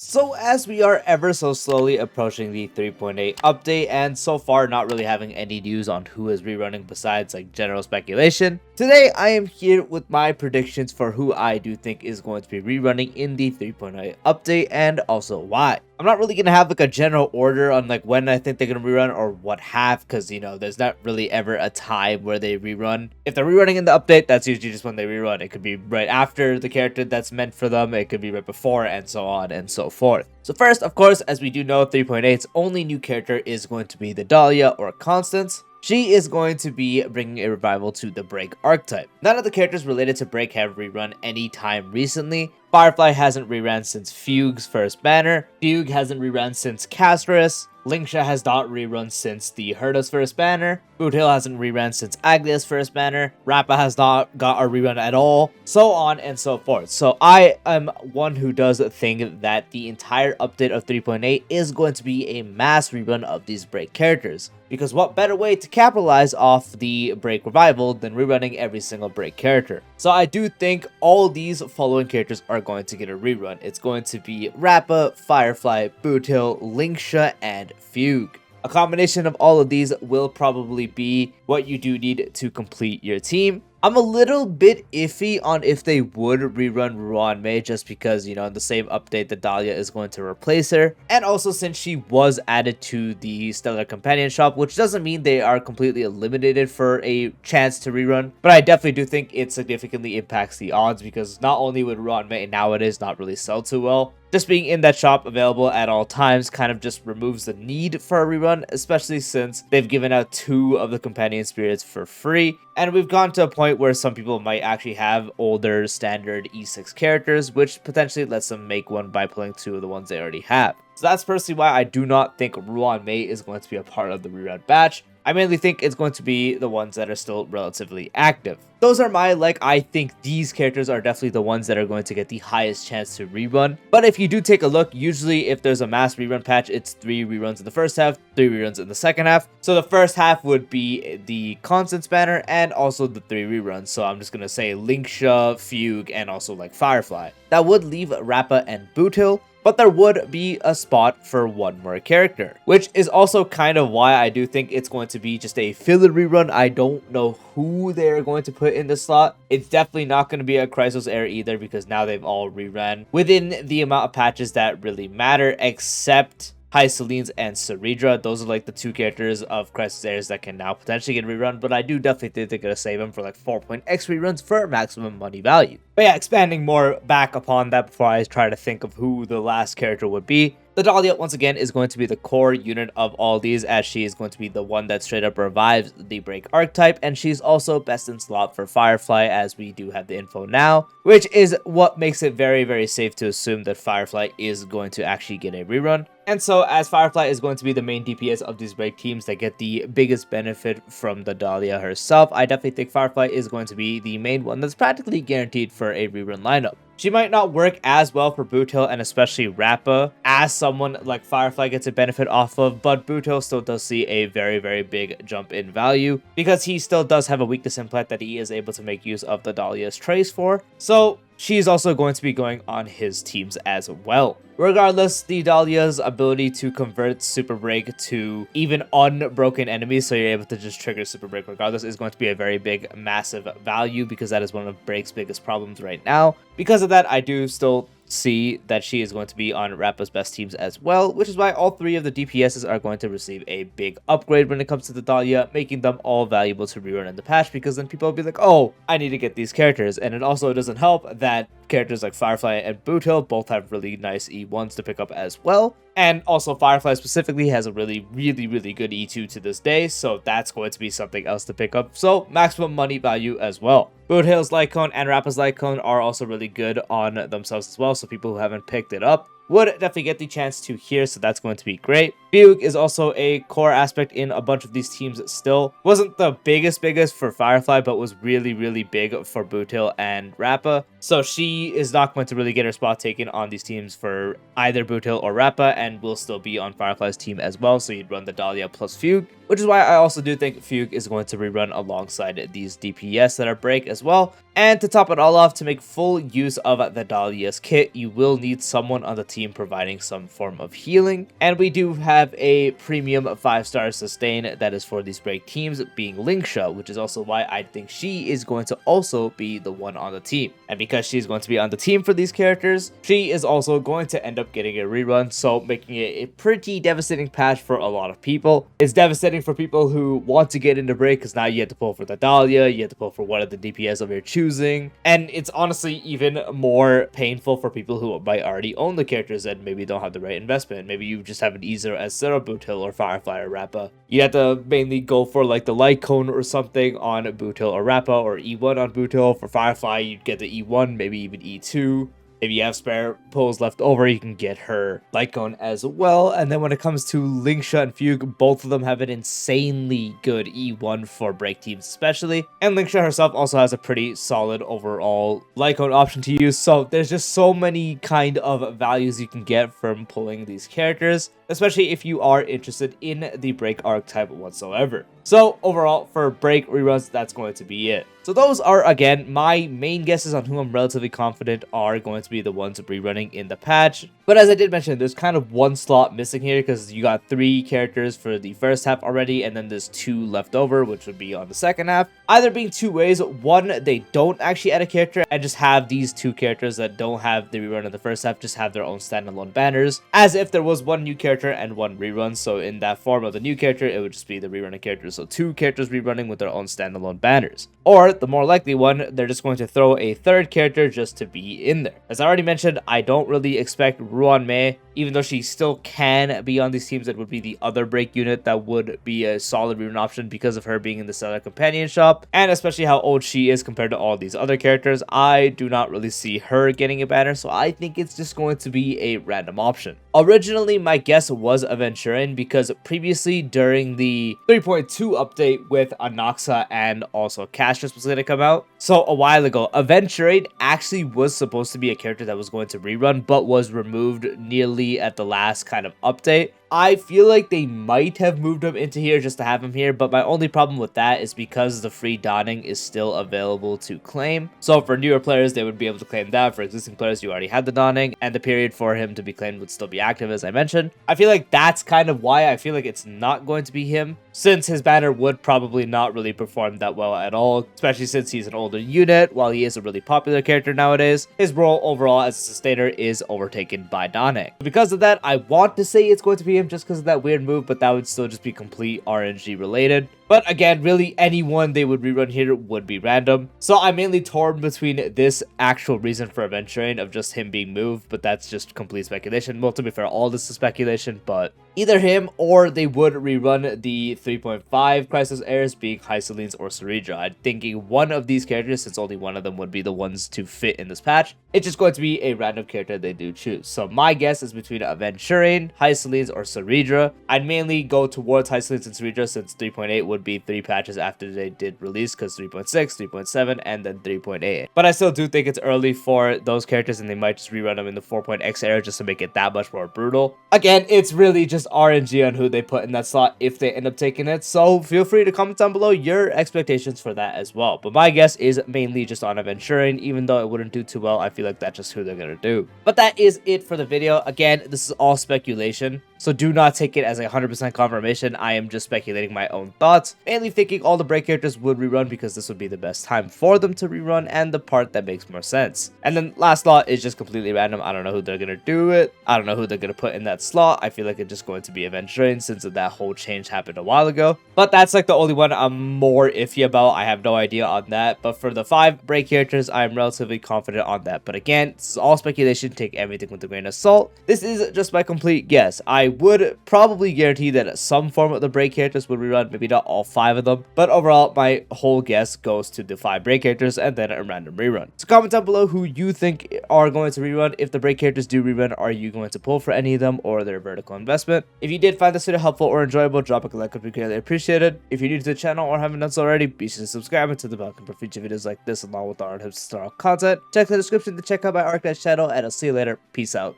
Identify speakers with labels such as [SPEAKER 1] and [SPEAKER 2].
[SPEAKER 1] So as we are ever so slowly approaching the 3.8 update and so far not really having any news on who is rerunning besides like general speculation, today I am here with my predictions for who I do think is going to be rerunning in the 3.8 update and also why. I'm not really going to have like a general order on like when I think they're going to rerun or what half, because there's not really ever a time where they rerun. If they're rerunning in the update, that's usually just when they rerun. It could be right after the character that's meant for them, it could be right before, and so on and so forth. So first, of course, as we do know, 3.8's only new character is going to be the Dahlia or Constance. She is going to be bringing a revival to the Break archetype. None of the characters related to Break have rerun any time recently. Firefly hasn't rerun since Fugue's first banner. Fugue hasn't rerun since Castris. Linksha has not rerun since the Herda's first banner. Boothill hasn't rerun since Aglia's first banner. Rappa has not got a rerun at all. So on and so forth. So I am one who does think that the entire update of 3.8 is going to be a mass rerun of these Break characters. Because what better way to capitalize off the Break revival than rerunning every single Break character? So I do think all these following characters are going to get a rerun. It's going to be Rappa, Firefly, Boothill, Linksha, and Fugue. A combination of all of these will probably be what you do need to complete your team. I'm a little bit iffy on if they would rerun Ruan Mei, just because, in the same update, the Dahlia is going to replace her. And also since she was added to the Stellar Companion Shop, which doesn't mean they are completely eliminated for a chance to rerun. But I definitely do think it significantly impacts the odds, because not only would Ruan Mei nowadays not really sell too well, just being in that shop available at all times kind of just removes the need for a rerun, especially since they've given out 2 of the companion spirits for free. And we've gone to a point where some people might actually have older standard E6 characters, which potentially lets them make one by pulling 2 of the ones they already have. So that's personally why I do not think Ruan Mei is going to be a part of the rerun batch. I mainly think it's going to be the ones that are still relatively active. Those are my, I think these characters are definitely the ones that are going to get the highest chance to rerun. But if you do take a look, usually if there's a mass rerun patch, it's 3 reruns in the first half, 3 reruns in the second half. So the first half would be the Constance banner and also the 3 reruns. So I'm just going to say Linksha, Fugue, and also Firefly. That would leave Rappa and Boothill. But there would be a spot for one more character, which is also kind of why I do think it's going to be just a filler rerun. I don't know who they're going to put in the slot. It's definitely not going to be a Chrysos Heir either, because now they've all reran within the amount of patches that really matter, except High Celine's and Ceridra. Those are the 2 characters of Chrysos Heirs that can now potentially get rerun, but I do definitely think they're going to save them for 4.x reruns for maximum money value. But yeah, expanding more back upon that before I try to think of who the last character would be. The Dahlia, once again, is going to be the core unit of all these, as she is going to be the one that straight up revives the Break archetype, and she's also best in slot for Firefly, as we do have the info now, which is what makes it very, very safe to assume that Firefly is going to actually get a rerun. And so, as Firefly is going to be the main DPS of these Break teams that get the biggest benefit from the Dahlia herself, I definitely think Firefly is going to be the main one that's practically guaranteed for a rerun lineup. She might not work as well for Boothill and especially Rappa as someone like Firefly gets a benefit off of, but Boothill still does see a very, very big jump in value, because he still does have a weakness implant that he is able to make use of the Dahlia's trace for. So she's also going to be going on his teams as well. Regardless, the Dahlia's ability to convert Super Break to even unbroken enemies, so you're able to just trigger Super Break regardless, is going to be a very big, massive value, because that is one of Break's biggest problems right now. Because of that, I do still see that she is going to be on Rappa's best teams as well, which is why all 3 of the DPSs are going to receive a big upgrade when it comes to the Dahlia, making them all valuable to rerun in the patch, because then people will be like, oh, I need to get these characters. And it also doesn't help that characters like Firefly and Boothill both have really nice E1s to pick up as well. And also Firefly specifically has a really, really, really good E2 to this day, so that's going to be something else to pick up. So maximum money value as well. Boothill's Light Cone and Rappa's Light Cone are also really good on themselves as well, so people who haven't picked it up would definitely get the chance to here, so that's going to be great. Fugue is also a core aspect in a bunch of these teams still. Wasn't the biggest for Firefly, but was really big for Bootil and Rappa. So she is not going to really get her spot taken on these teams for either Bootil or Rappa, and will still be on Firefly's team as well. So you'd run the Dahlia plus Fugue, which is why I also do think Fugue is going to rerun alongside these DPS that are break as well. And to top it all off, to make full use of the Dahlia's kit, you will need someone on the team providing some form of healing. And we do have a premium 5-star sustain that is for these break teams, being Linksha, which is also why I think she is going to also be the one on the team. And because she's going to be on the team for these characters, she is also going to end up getting a rerun, so making it a pretty devastating patch for a lot of people. It's devastating for people who want to get into break, because now you have to pull for the Dahlia, you have to pull for one of the DPS of your choosing, and it's honestly even more painful for people who might already own the characters and maybe don't have the right investment. Maybe you just have an easier as Sarah Bootil or Firefly or Rappa. You have to mainly go for like the light cone or something on Bootil or Rappa, or E1 on Bootil. For Firefly, you'd get the E1, maybe even E2. If you have spare pulls left over, you can get her light cone as well. And then when it comes to Linksha and Fugue, both of them have an insanely good E1 for break teams especially. And Linksha herself also has a pretty solid overall light cone option to use. So there's just so many kind of values you can get from pulling these characters, especially if you are interested in the break archetype whatsoever. So overall, for break reruns, that's going to be it. So those are, again, my main guesses on who I'm relatively confident are going to be the ones rerunning in the patch. But as I did mention, there's kind of one slot missing here, because you got 3 characters for the first half already, and then there's 2 left over, which would be on the second half. Either being 2 ways: one, they don't actually add a character and just have these 2 characters that don't have the rerun in the first half just have their own standalone banners, as if there was 1 new character and 1 rerun. So in that form of the new character, it would just be the rerunning character. So 2 characters rerunning with their own standalone banners. Or the more likely one, they're just going to throw a 3rd character just to be in there. As I already mentioned, I don't really expect Ruan Mei, even though she still can be on these teams. That would be the other break unit that would be a solid rerun option because of her being in the Seller Companion Shop, and especially how old she is compared to all these other characters. I do not really see her getting a banner, so I think it's just going to be a random option. Originally, my guess was Aventurian, because previously during the 3.2 update with Anoxa and also Castrus was going to come out, so a while ago, Aventurian actually was supposed to be a character that was going to rerun, but was removed nearly at the last kind of update. I feel like they might have moved him into here just to have him here, but my only problem with that is because the free donning is still available to claim. So for newer players, they would be able to claim that. For existing players, you already had the donning, and the period for him to be claimed would still be active, as I mentioned. I feel like that's kind of why I feel like it's not going to be him, since his banner would probably not really perform that well at all, especially since he's an older unit. While he is a really popular character nowadays, his role overall as a sustainer is overtaken by donning. Because of that, I want to say it's going to be him just because of that weird move, but that would still just be complete RNG related. But again, really anyone they would rerun here would be random. So I'm mainly torn between this actual reason for Aventurian of just him being moved, but that's just complete speculation. Well, to be fair, all this is speculation, but either him or they would rerun the 3.5 Crisis Heirs, being Hyselines or Ceridra. I'm thinking one of these characters, since only one of them would be the ones to fit in this patch. It's just going to be a random character they do choose. So my guess is between Aventurian, Hyselines, or Ceridra. I'd mainly go towards Hyselines and Ceridra, since 3.8 would be 3 patches after they did release, because 3.6, 3.7, and then 3.8. But I still do think it's early for those characters, and they might just rerun them in the 4.x era just to make it that much more brutal. Again, it's really just RNG on who they put in that slot if they end up taking it, so feel free to comment down below your expectations for that as well. But my guess is mainly just on Aventurian, even though it wouldn't do too well. I feel like that's just who they're gonna do. But that is it for the video. Again, this is all speculation, so do not take it as a 100% confirmation. I am just speculating my own thoughts, mainly thinking all the break characters would rerun because this would be the best time for them to rerun and the part that makes more sense. And then last slot is just completely random. I don't know who they're gonna do it. I don't know who they're gonna put in that slot. I feel like it's just going to be Aventurian, since that whole change happened a while ago. But that's like the only one I'm more iffy about. I have no idea on that. But for the 5 break characters, I'm relatively confident on that. But again, this is all speculation. Take everything with a grain of salt. This is just my complete guess. I would probably guarantee that some form of the break characters would rerun, maybe not all 5 of them, but overall my whole guess goes to the 5 break characters and then a random rerun. So comment down below who you think are going to rerun. If the break characters do rerun, are you going to pull for any of them or their vertical investment? If you did find this video helpful or enjoyable, drop a like, would be greatly appreciated. If you're new to the channel or haven't done so already, be sure to subscribe and to the bell icon for future videos like this along with our hip style content. Check the description to check out my Archive channel, and I'll see you later. Peace out.